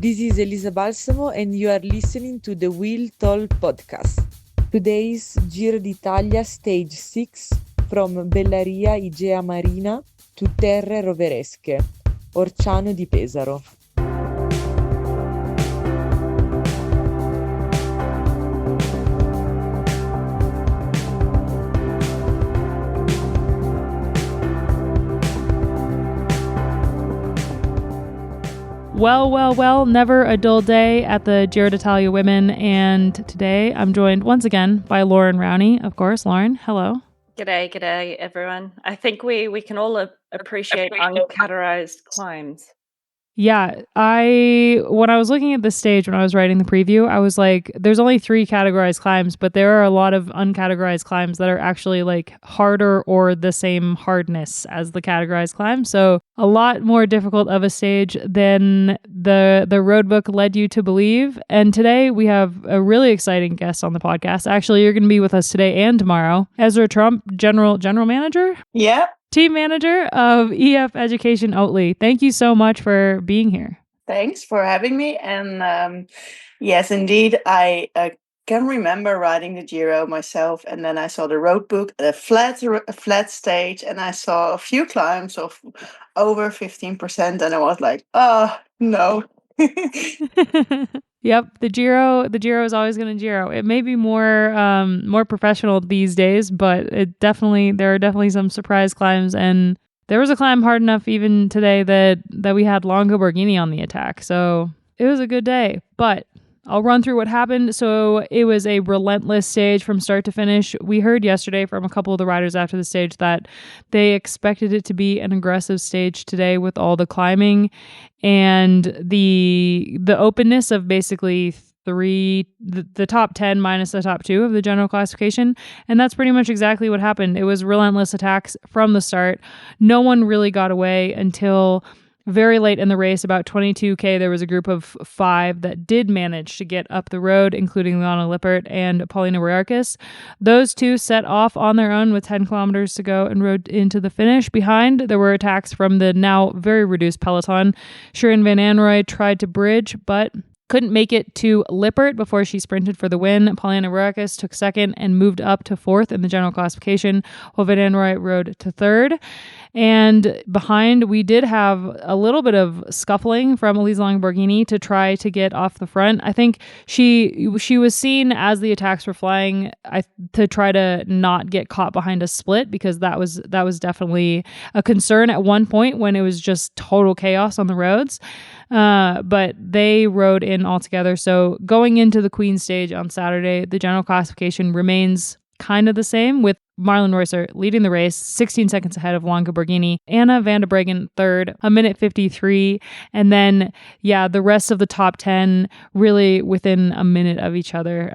This is Elisa Balsamo and you are listening to the Will Toll podcast. Today's Giro d'Italia Stage 6 from Bellaria Igea Marina to Terre Roveresche, Orciano di Pesaro. Well, never a dull day at the Giro d'Italia Women, and today I'm joined once again by Loren Rowney, of course. Loren, hello. G'day, everyone. I think we can all appreciate uncategorized climbs. Yeah, when I was looking at the stage, when I was writing the preview, I was like, there's only 3 categorized climbs, but there are a lot of uncategorized climbs that are actually like harder or the same hardness as the categorized climb. So a lot more difficult of a stage than the road book led you to believe. And today we have a really exciting guest on the podcast. Actually, you're going to be with us today and tomorrow. Esra Tromp, general manager? Yeah. Team manager of EF Education-Oatly. Thank you so much for being here. Thanks for having me. And yes, indeed, I can remember riding the Giro myself, and then I saw the road book, a flat stage, and I saw a few climbs of over 15%, and I was like, oh no. Yep, the Giro is always going to Giro. It may be more professional these days, but there are definitely some surprise climbs, and there was a climb hard enough even today that we had Longo Borghini on the attack. So it was a good day, but I'll run through what happened. So it was a relentless stage from start to finish. We heard yesterday from a couple of the riders after the stage that they expected it to be an aggressive stage today with all the climbing and the openness of basically the top 10 minus the top 2 of the general classification. And that's pretty much exactly what happened. It was relentless attacks from the start. No one really got away until very late in the race, about 22K, there was a group of 5 that did manage to get up the road, including Liana Lippert and Paulina Roerkes. Those 2 set off on their own with 10 kilometers to go and rode into the finish. Behind, there were attacks from the now very reduced peloton. Shirin van Anrooy tried to bridge, but couldn't make it to Lippert before she sprinted for the win. Paulina Roerkes took second and moved up to 4th in the general classification, while Van Anrooy rode to 3rd. And behind, we did have a little bit of scuffling from Elise Longo-Borghini to try to get off the front. I think she was seen as the attacks were flying to try to not get caught behind a split, because that was definitely a concern at one point when it was just total chaos on the roads. But they rode in all together. So going into the Queen stage on Saturday, the general classification remains kind of the same, with Marlon Reusser leading the race 16 seconds ahead of Longo Borghini, Anna van der Breggen third, 1:53. And then, the rest of the top 10 really within a minute of each other.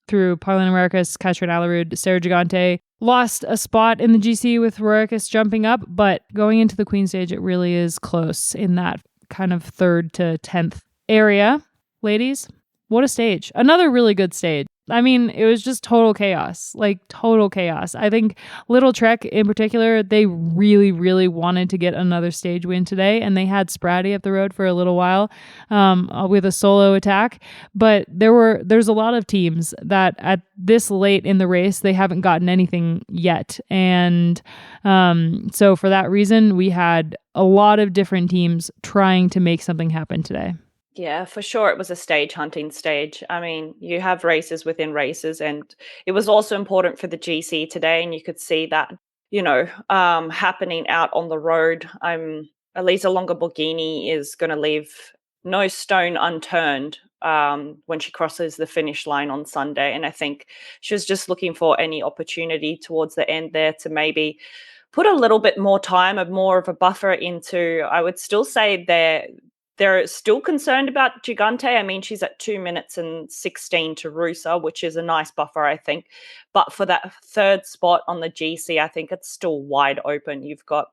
Through Paulina Roerkes, Katrine Allerud, Sarah Gigante lost a spot in the GC with Roerkes jumping up, but going into the Queen stage, it really is close in that kind of 3rd to 10th area. Ladies, what a stage. Another really good stage. I mean, it was just total chaos, like total chaos. I think Little Trek in particular, they really, really wanted to get another stage win today, and they had Spratty up the road for a little while with a solo attack. But there's a lot of teams that at this late in the race, they haven't gotten anything yet. And so for that reason, we had a lot of different teams trying to make something happen today. Yeah, for sure. It was a stage hunting stage. I mean, you have races within races, and it was also important for the GC today. And you could see that, happening out on the road. Elisa Longo-Borghini is going to leave no stone unturned when she crosses the finish line on Sunday. And I think she was just looking for any opportunity towards the end there to maybe put a little bit more time, more of a buffer into, I would still say they're still concerned about Gigante. I mean, she's at 2 minutes and 16 to Rusa, which is a nice buffer, I think. But for that 3rd spot on the GC, I think it's still wide open. You've got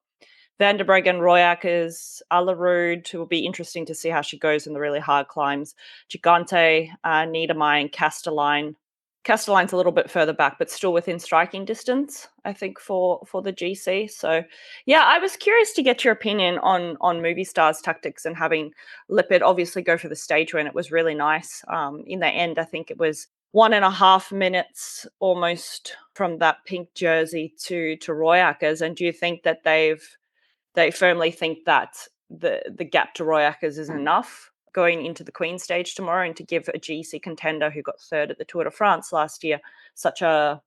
Van der Breggen, Roerkes, Allerud. It will be interesting to see how she goes in the really hard climbs. Gigante, Niedermeyer, and Castelline. Castelline's a little bit further back, but still within striking distance, I think, for the GC. So, yeah, I was curious to get your opinion on Movistar's tactics and having Lippert obviously go for the stage win. It was really nice. In the end, I think it was 1.5 minutes almost from that pink jersey to Royackers. And do you think that they firmly think that the gap to Royackers is enough going into the Queen stage tomorrow, and to give a GC contender who got third at the Tour de France last year such a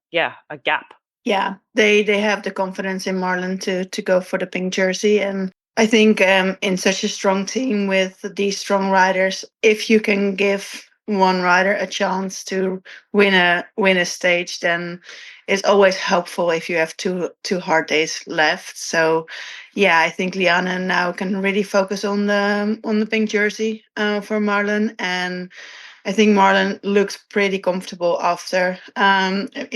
gap? Yeah, they have the confidence in Marlon to go for the pink jersey. And I think in such a strong team with these strong riders, if you can give one rider a chance to win a stage, then it's always helpful if you have two hard days left. So yeah, I think Liane now can really focus on the pink jersey for Marlon. And I think Marlon looks pretty comfortable after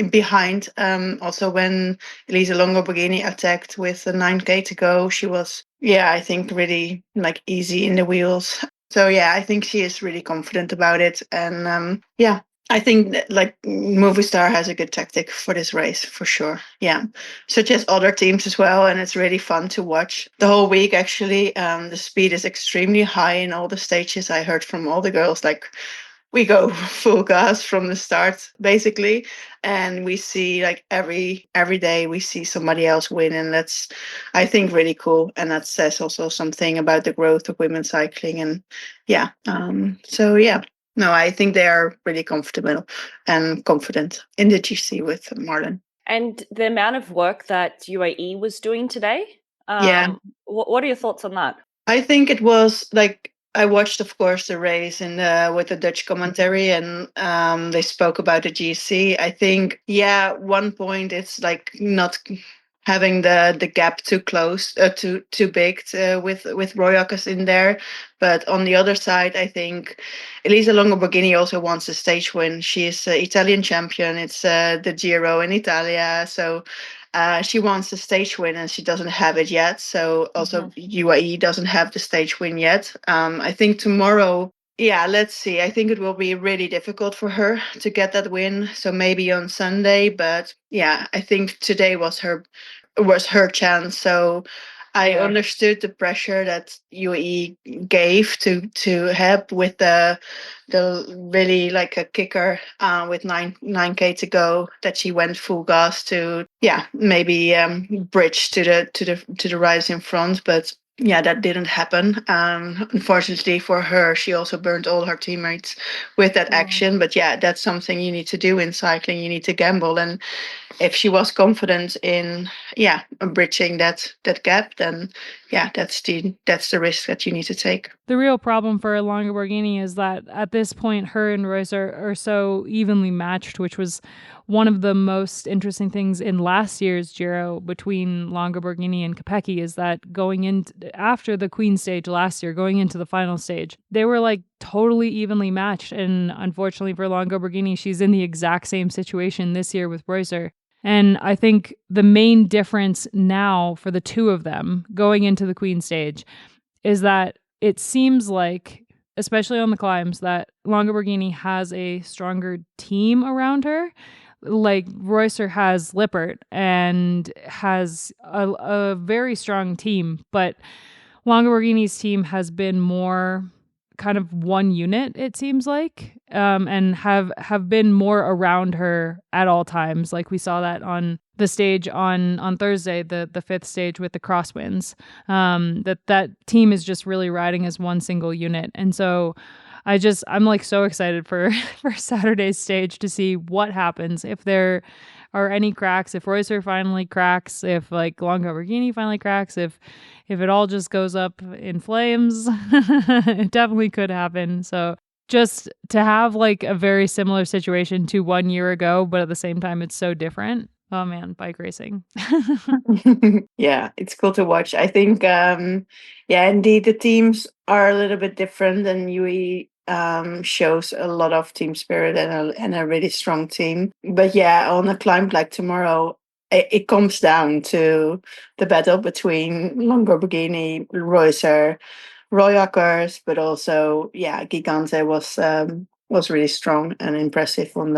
behind. Also, when Elisa Longo-Borghini attacked with the 9K to go, she was, I think really like easy in the wheels. So yeah, I think she is really confident about it. And I think that, like, Movistar has a good tactic for this race for sure. Yeah, such as other teams as well, and it's really fun to watch the whole week. Actually, the speed is extremely high in all the stages. I heard from all the girls, like, we go full gas from the start basically, and we see like every day we see somebody else win, and that's, I think, really cool. And that says also something about the growth of women's cycling. And so yeah, no, I think they are really comfortable and confident in the GC with Marlon. And the amount of work that UAE was doing today, what are your thoughts on that? I think it was like, I watched, of course, the race with the Dutch commentary, and they spoke about the GC. I think, one point it's like not having the gap too close, too big with Royackers in there. But on the other side, I think Elisa Longo-Borghini also wants a stage win. She is Italian champion. It's the Giro in Italia, so. She wants the stage win, and she doesn't have it yet. So also UAE doesn't have the stage win yet. I think tomorrow, let's see. I think it will be really difficult for her to get that win. So maybe on Sunday, but I think today was her chance. So I understood the pressure that UAE gave to help with the really like a kicker with 9K to go, that she went full gas to maybe bridge to the riders in front. But that didn't happen. Unfortunately for her, she also burned all her teammates with that action. But that's something you need to do in cycling. You need to gamble. And if she was confident in bridging that gap, then that's the risk that you need to take. The real problem for Longo-Borghini is that at this point, her and Royce are so evenly matched, which was one of the most interesting things in last year's Giro between Longo-Borghini and Kopecky, is that going in after the Queen stage last year, going into the final stage, they were like totally evenly matched. And unfortunately for Longo-Borghini, she's in the exact same situation this year with Royce. And I think the main difference now for the two of them going into the Queen stage is that it seems like, especially on the climbs, that Longo-Borghini has a stronger team around her. Like Reusser has Lippert and has a very strong team, but Longo-Borghini's team has been more kind of one unit, it seems like, and have been more around her at all times. Like we saw that on the stage on Thursday, the fifth stage with the crosswinds, that team is just really riding as one single unit. And so I'm like so excited for Saturday's stage to see what happens, if there are any cracks, if Reusser finally cracks, if like Longo-Borghini finally cracks, if it all just goes up in flames. It definitely could happen. So just to have like a very similar situation to 1 year ago, but at the same time it's so different. Oh man, bike racing. Yeah, it's cool to watch. I think indeed the teams are a little bit different, and UE shows a lot of team spirit and a really strong team. But on a climb like tomorrow, it comes down to the battle between Longo-Borghini, Reusser, Royackers, but also Gigante was really strong and impressive on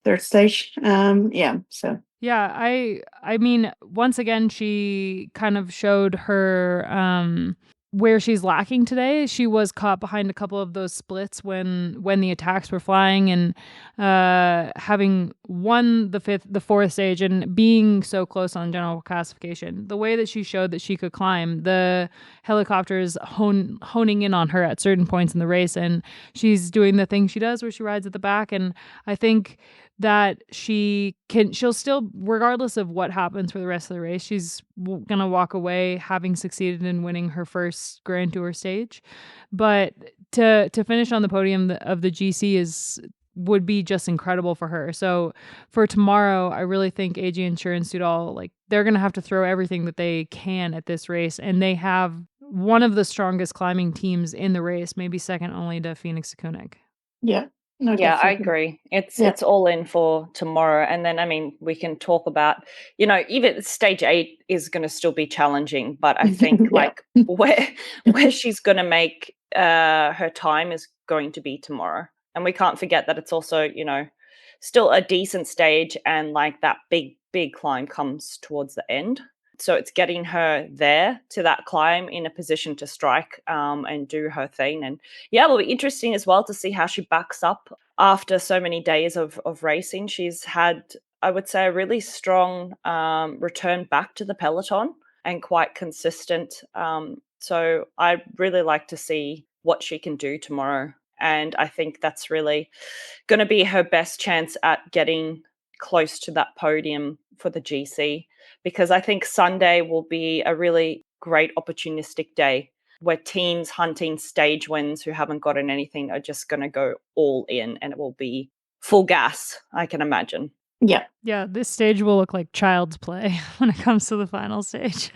third stage. So. Yeah, I mean, once again, she kind of showed her where she's lacking today. She was caught behind a couple of those splits when the attacks were flying, and having won the fourth stage and being so close on general classification. The way that she showed that she could climb, the helicopters honing in on her at certain points in the race, and she's doing the thing she does where she rides at the back. And I think that she'll still, regardless of what happens for the rest of the race, she's gonna walk away having succeeded in winning her first Grand Tour stage. But to finish on the podium of the GC would be just incredible for her. So for tomorrow, I really think AG Insurance Sudal, like, they're gonna have to throw everything that they can at this race, and they have one of the strongest climbing teams in the race, maybe second only to Phoenix Koenig. Yeah. No, yeah, I definitely. agree. It's all in for tomorrow. And then, I mean, we can talk about, even stage 8 is going to still be challenging, but I think like where she's going to make her time is going to be tomorrow. And we can't forget that it's also, still a decent stage, and like that big climb comes towards the end. So it's getting her there to that climb in a position to strike and do her thing. And yeah, it'll be interesting as well to see how she backs up after so many days of racing. She's had, I would say, a really strong return back to the peloton and quite consistent. So I'd really like to see what she can do tomorrow. And I think that's really going to be her best chance at getting close to that podium for the GC, because I think Sunday will be a really great opportunistic day where teams hunting stage wins who haven't gotten anything are just going to go all in, and it will be full gas, I can imagine. Yeah, this stage will look like child's play when it comes to the final stage.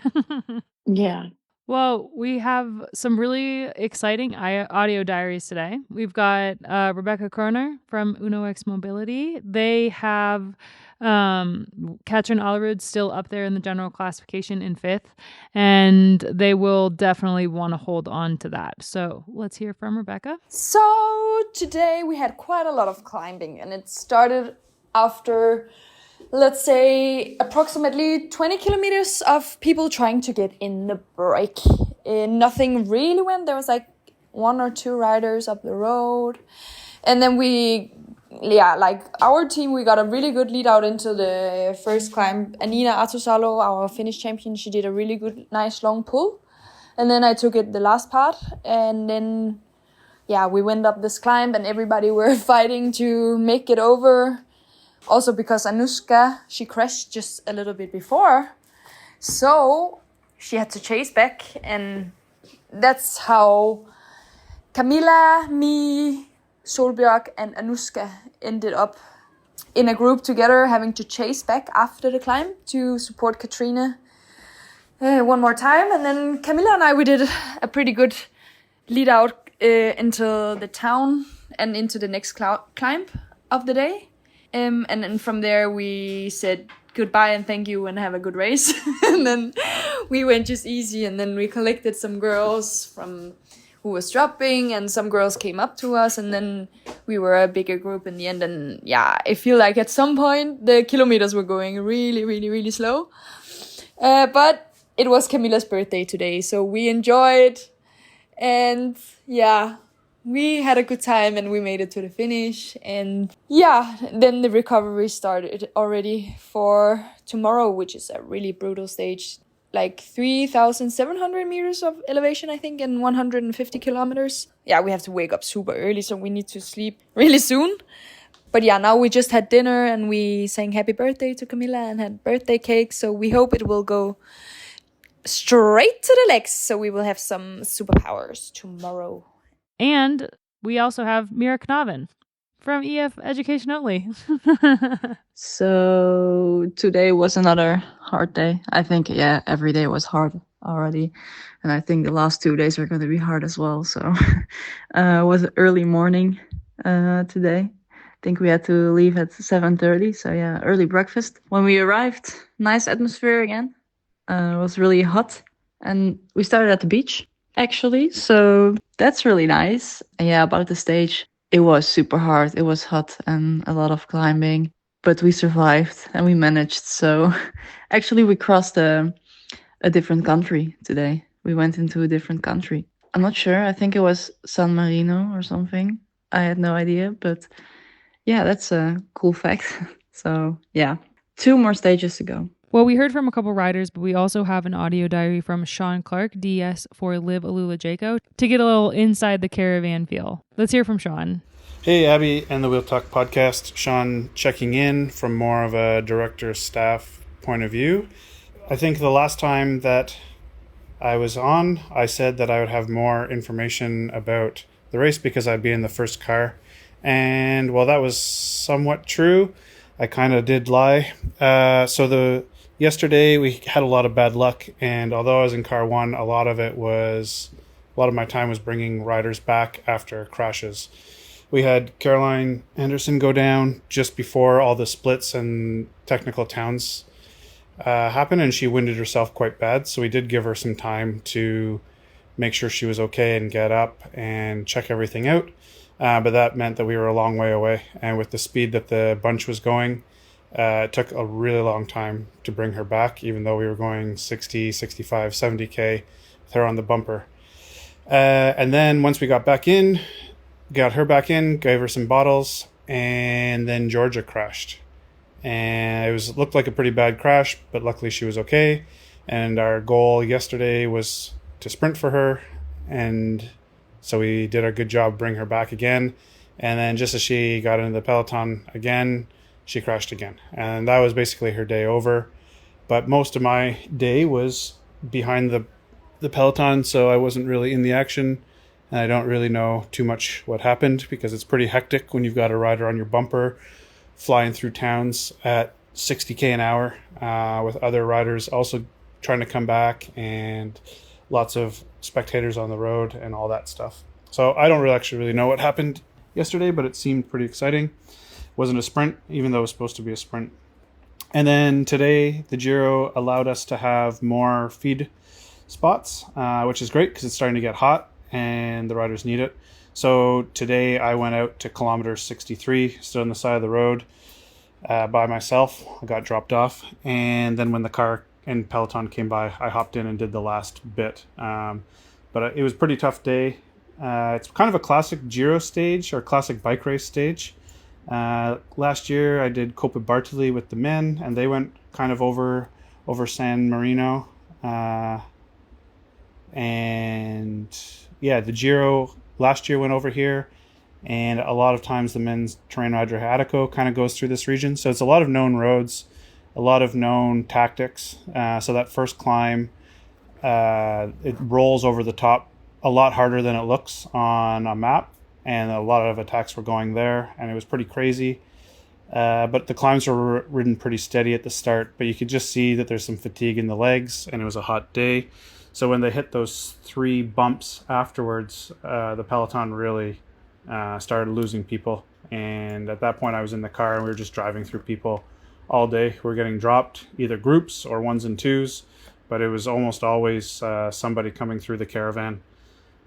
Yeah. Well, we have some really exciting audio diaries today. We've got Rebecca Koerner from Uno X Mobility. They have Katrin Allerud still up there in the general classification in 5th, and they will definitely want to hold on to that. So let's hear from Rebecca. So today we had quite a lot of climbing, and it started after, let's say, approximately 20 kilometers of people trying to get in the break. Nothing really went. There was like 1 or 2 riders up the road. And then our team, we got a really good lead out into the first climb. Anina Artusalo, our Finnish champion, she did a really good, nice long pull. And then I took it the last part. And then, we went up this climb, and everybody were fighting to make it over. Also because Anushka, she crashed just a little bit before. So she had to chase back. And that's how Camilla, me, Solbjørg, and Anushka ended up in a group together, having to chase back after the climb to support Katrine one more time. And then Camilla and I, we did a pretty good lead out into the town and into the next climb of the day. And then from there we said goodbye and thank you and have a good race. And then we went just easy, and then we collected some girls from who was dropping, and some girls came up to us, and then we were a bigger group in the end. And I feel like at some point the kilometers were going really, really, really slow. But it was Camilla's birthday today, so we enjoyed, and we had a good time, and we made it to the finish. And then the recovery started already for tomorrow, which is a really brutal stage. Like 3,700 meters of elevation, I think, and 150 kilometers. We have to wake up super early, so we need to sleep really soon. But now we just had dinner, and we sang happy birthday to Camilla and had birthday cake. So we hope it will go straight to the legs, so we will have some superpowers tomorrow. And we also have Mirre Knaven from EF Education-Oatly. So today was another hard day. I think, every day was hard already. And I think the last 2 days are going to be hard as well. So it was early morning today. I think we had to leave at 7:30. So early breakfast. When we arrived, nice atmosphere again. It was really hot. And we started at the beach, actually. So that's really nice. And about the stage, it was super hard. It was hot and a lot of climbing. but we survived and we managed. So actually we crossed a different country today. We went into a different country. I'm not sure. I think it was San Marino or something. I had no idea, but yeah, that's a cool fact. So yeah, 2 more stages to go. Well, we heard from a couple riders, but we also have an audio diary from Shawn Clarke, DS for Liv-AlUla-Jayco, to get a little inside the caravan feel. Let's hear from Shawn. Hey, Abby and the Wheel Talk podcast. Shawn checking in from more of a director staff point of view. I think the last time that I was on, I said that I would have more information about the race because I'd be in the first car. And while that was somewhat true, I kind of did lie. Yesterday we had a lot of bad luck, and although I was in car 1, a lot of my time was bringing riders back after crashes. We had Caroline Anderson go down just before all the splits and technical towns happened, and she winded herself quite bad. So we did give her some time to make sure she was okay and get up and check everything out. But that meant that we were a long way away, and with the speed that the bunch was going, it took a really long time to bring her back, even though we were going 60, 65, 70K with her on the bumper. And then once we got her back in, gave her some bottles, and then Georgia crashed. And it looked like a pretty bad crash, but luckily she was okay. And our goal yesterday was to sprint for her, and so we did a good job bring her back again. And then just as she got into the peloton again, she crashed again. And that was basically her day over. But most of my day was behind the peloton, so I wasn't really in the action. And I don't really know too much what happened because it's pretty hectic when you've got a rider on your bumper flying through towns at 60K an hour with other riders also trying to come back and lots of spectators on the road and all that stuff. So I don't really know what happened yesterday, but it seemed pretty exciting. Wasn't a sprint, even though it was supposed to be a sprint. And then today, the Giro allowed us to have more feed spots, which is great because it's starting to get hot and the riders need it. So today I went out to kilometer 63, stood on the side of the road by myself. I got dropped off. And then when the car and peloton came by, I hopped in and did the last bit. But it was a pretty tough day. It's kind of a classic Giro stage or classic bike race stage. Last year I did Coppa Bartoli with the men, and they went kind of over San Marino. And yeah, the Giro last year went over here, and a lot of times the men's Terreno Adriatico kind of goes through this region. So it's a lot of known roads, a lot of known tactics. So that first climb, it rolls over the top a lot harder than it looks on a map. And a lot of attacks were going there, and it was pretty crazy. But the climbs were ridden pretty steady at the start, but you could just see that there's some fatigue in the legs, and it was a hot day. So when they hit those 3 bumps afterwards, the peloton really started losing people. And at that point, I was in the car, and we were just driving through people all day. We were getting dropped, either groups or 1s and 2s, but it was almost always somebody coming through the caravan.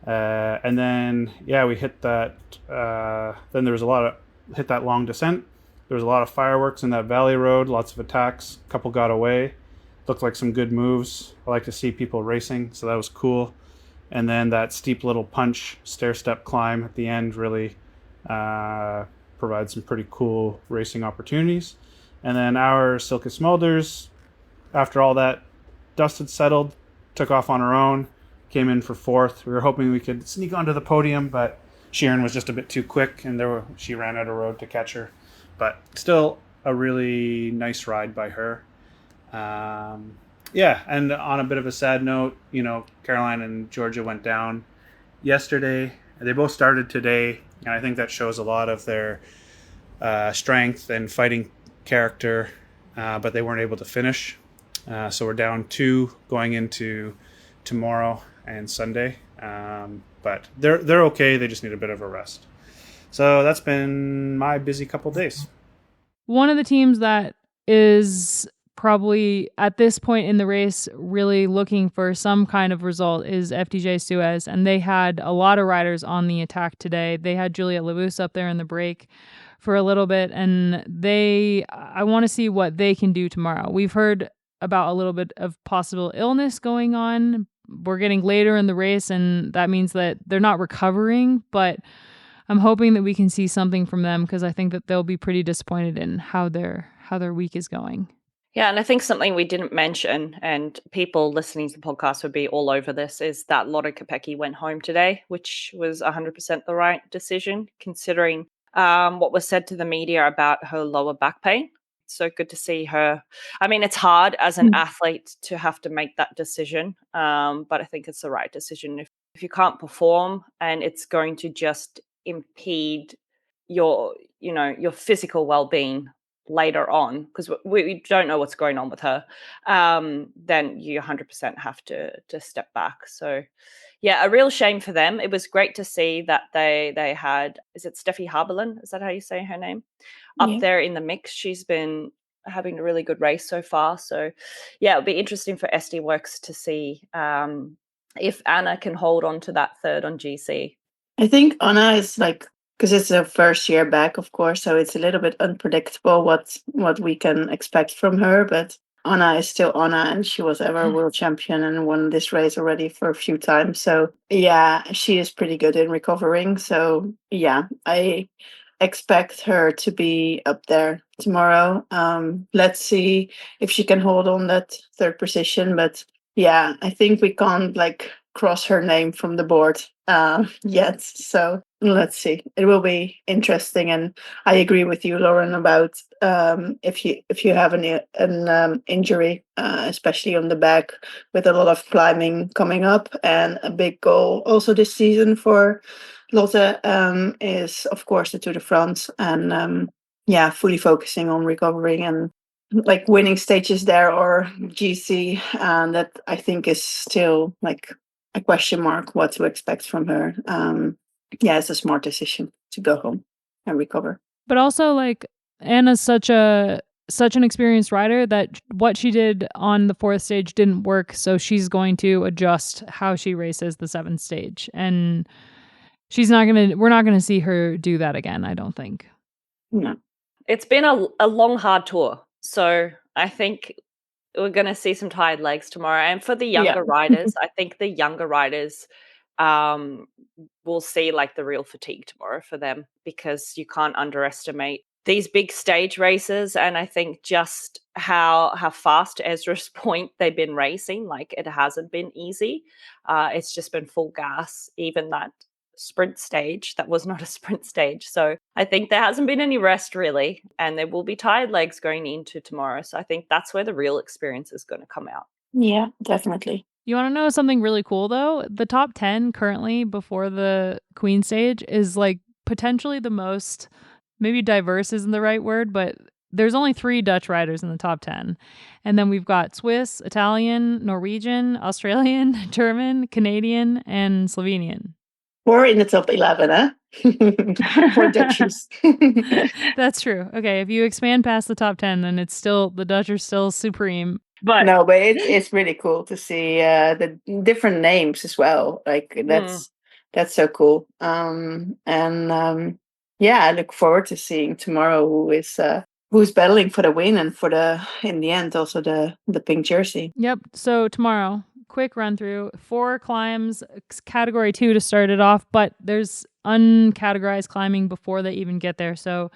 And then, yeah, we hit that, then there was hit that long descent. There was a lot of fireworks in that valley road, lots of attacks. A couple got away. Looked like some good moves. I like to see people racing, so that was cool. And then that steep little punch stair-step climb at the end really provides some pretty cool racing opportunities. And then our Silke Smulders, after all that dust had settled, took off on her own. Came in for 4th. We were hoping we could sneak onto the podium, but Sheeran was just a bit too quick, and she ran out of road to catch her. But still a really nice ride by her. Yeah, and on a bit of a sad note, Caroline and Georgia went down yesterday. They both started today, and I think that shows a lot of their strength and fighting character, but they weren't able to finish. So we're down 2 going into tomorrow and Sunday, but they're okay. They just need a bit of a rest. So that's been my busy couple days. One of the teams that is probably at this point in the race really looking for some kind of result is FDJ-Suez, and they had a lot of riders on the attack today. They had Juliette Labous up there in the break for a little bit, and I want to see what they can do tomorrow. We've heard about a little bit of possible illness going on. We're getting later in the race, and that means that they're not recovering, but I'm hoping that we can see something from them, because I think that they'll be pretty disappointed in how their week is going. Yeah, and I think something we didn't mention, and people listening to the podcast would be all over this, is that Lotte Kopecky went home today, which was 100% the right decision, considering what was said to the media about her lower back pain. So good to see her. I mean, it's hard as an athlete to have to make that decision, but I think it's the right decision. If you can't perform and it's going to just impede your physical well-being later on, because we don't know what's going on with her, then you 100% have to step back. So yeah, a real shame for them. It was great to see that they had, is it Steffi Haberlin? Is that how you say her name? Up there in the mix. She's been having a really good race so far. So yeah, it'll be interesting for SD Worx to see if Anna can hold on to that third on GC. I think Anna is like, because it's her first year back, of course, so it's a little bit unpredictable what we can expect from her. But Anna is still Anna, and she was ever world champion and won this race already for a few times. So yeah, she is pretty good in recovering. So yeah, I expect her to be up there tomorrow. Let's see if she can hold on that third position. But yeah, I think we can't like cross her name from the board yet. So let's see. It will be interesting, and I agree with you, Loren, about if you have an injury, especially on the back, with a lot of climbing coming up, and a big goal also this season for Lotte is of course the Tour de France, and fully focusing on recovering and like winning stages there or GC, and that I think is still like a question mark what to expect from her. It's a smart decision to go home and recover. But also, like, Anna's such an experienced rider that what she did on the fourth stage didn't work, so she's going to adjust how she races the seventh stage, and we're not gonna see her do that again, I don't think. No. It's been a long, hard tour, so I think we're going to see some tired legs tomorrow. And for the younger riders, I think the younger riders will see like the real fatigue tomorrow for them, because you can't underestimate these big stage races. And I think just how fast, to Esra's point, they've been racing, like it hasn't been easy. It's just been full gas, even that sprint stage that was not a sprint stage. So I think there hasn't been any rest really, and there will be tired legs going into tomorrow. So I think that's where the real experience is going to come out. Yeah, definitely. You want to know something really cool though? The top 10 currently before the Queen stage is like potentially the most, maybe diverse isn't the right word, but there's only 3 Dutch riders in the top 10. And then we've got Swiss, Italian, Norwegian, Australian, German, Canadian, and Slovenian. We're in the top 11, huh? For Dutchies. That's true. Okay, if you expand past the top 10, then it's still, the Dutch are still supreme. But no, but it's really cool to see the different names as well. Like that's so cool. I look forward to seeing tomorrow who's battling for the win and in the end also the pink jersey. Yep. So tomorrow, quick run through, 4 climbs, category 2 to start it off, but there's uncategorized climbing before they even get there. So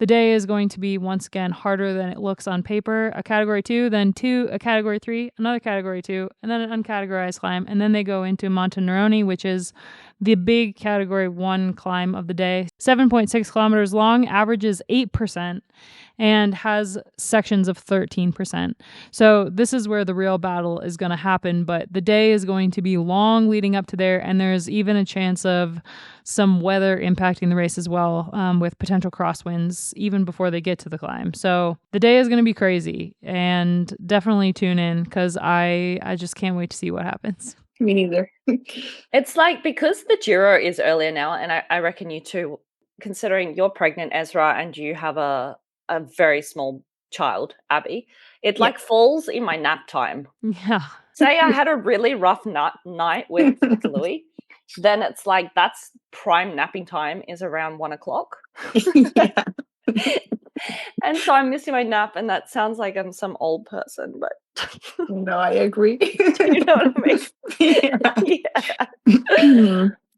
the day is going to be once again harder than it looks on paper. A category 2, then a category 3, another category 2, and then an uncategorized climb. And then they go into Monte Neroni, which is the big category 1 climb of the day. 7.6 kilometers long, averages 8%, and has sections of 13%. So this is where the real battle is going to happen, but the day is going to be long leading up to there, and there's even a chance of some weather impacting the race as well, with potential crosswinds even before they get to the climb. So the day is going to be crazy, and definitely tune in, because I just can't wait to see what happens. Me neither. It's like, because the Giro is earlier now, and I reckon you too, considering you're pregnant, Esra, and you have a very small child, Abby, it like falls in my nap time. Yeah. Say I had a really rough night with Louis, then it's like that's prime napping time is around 1 o'clock. Yeah. And so I'm missing my nap, and that sounds like I'm some old person, but No, I agree. you know what I mean? Yeah.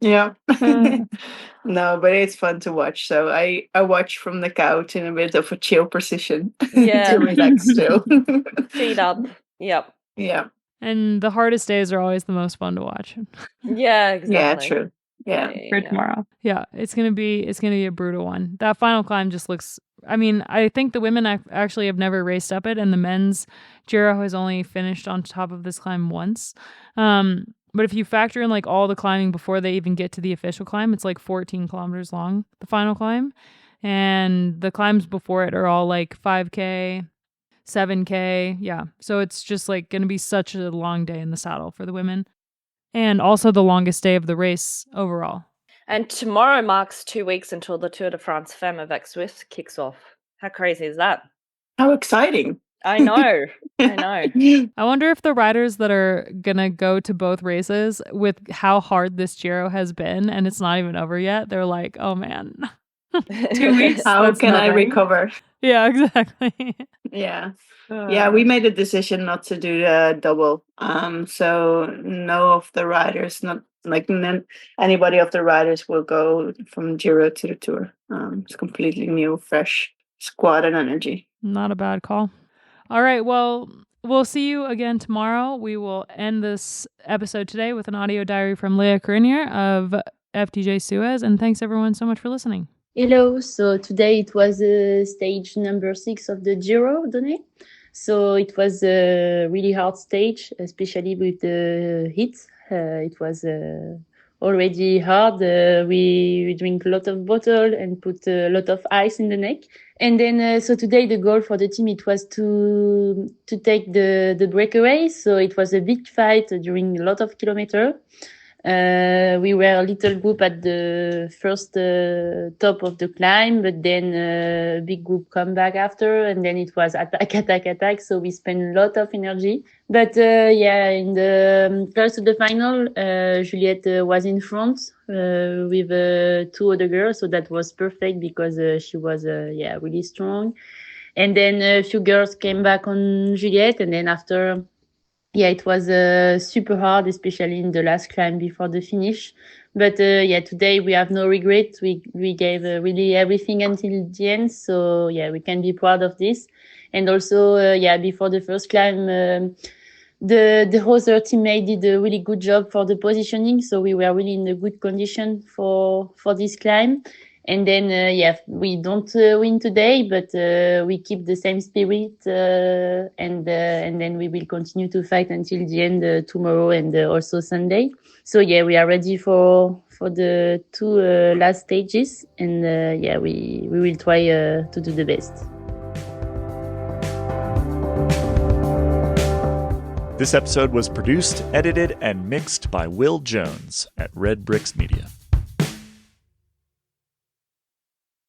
Yeah. Yeah. No, but it's fun to watch. So I watch from the couch in a bit of a chill position Yeah. to relax still. Feet up. Yep. Yeah. And the hardest days are always the most fun to watch. Yeah, Yeah, exactly. true. Yeah. For tomorrow. Yeah, it's gonna be a brutal one. That final climb just looks. I mean, I think the women actually have never raced up it, and the men's Giro has only finished on top of this climb once. But if you factor in like all the climbing before they even get to the official climb, it's like 14 kilometers long, the final climb, and the climbs before it are all like 5K, 7K. Yeah, so it's just like gonna be such a long day in the saddle for the women. And also the longest day of the race overall. And tomorrow marks 2 weeks until the Tour de France Femme avec Swiss kicks off. How crazy is that? How exciting. I know. I know. I wonder if the riders that are going to go to both races with how hard this Giro has been and it's not even over yet, they're like, oh man, 2 weeks. How that's can I nothing. recover? Yeah, exactly. Yeah. Yeah, we made a decision not to do the double. So no of the riders, not like anybody of the riders will go from Giro to the Tour. It's completely new, fresh squad and energy. Not a bad call. All right, well, we'll see you again tomorrow. We will end this episode today with an audio diary from Lea Curinier of FDJ-Suez. And thanks everyone so much for listening. Hello, so today it was stage number 6 of the Giro Donné. So it was a really hard stage, especially with the heat. It was already hard. We drink a lot of bottle and put a lot of ice in the neck. And then, so today the goal for the team, it was to take the breakaway. So it was a big fight during a lot of kilometers. We were a little group at the first top of the climb, but then a big group come back after, and then it was attack. So we spent a lot of energy. But yeah, in the close to the final, Juliette was in front with 2 other girls, so that was perfect because she was really strong. And then a few girls came back on Juliette, and then after. Yeah, it was super hard, especially in the last climb before the finish. But yeah, today we have no regret. We gave really everything until the end. So yeah, we can be proud of this. And also, yeah, before the first climb, the other teammate did a really good job for the positioning. So we were really in a good condition for this climb. And then, yeah, we don't win today, but we keep the same spirit, and then we will continue to fight until the end tomorrow and also Sunday. So yeah, we are ready for the 2 last stages, and yeah, we will try to do the best. This episode was produced, edited, and mixed by Will Jones at Red Bricks Media.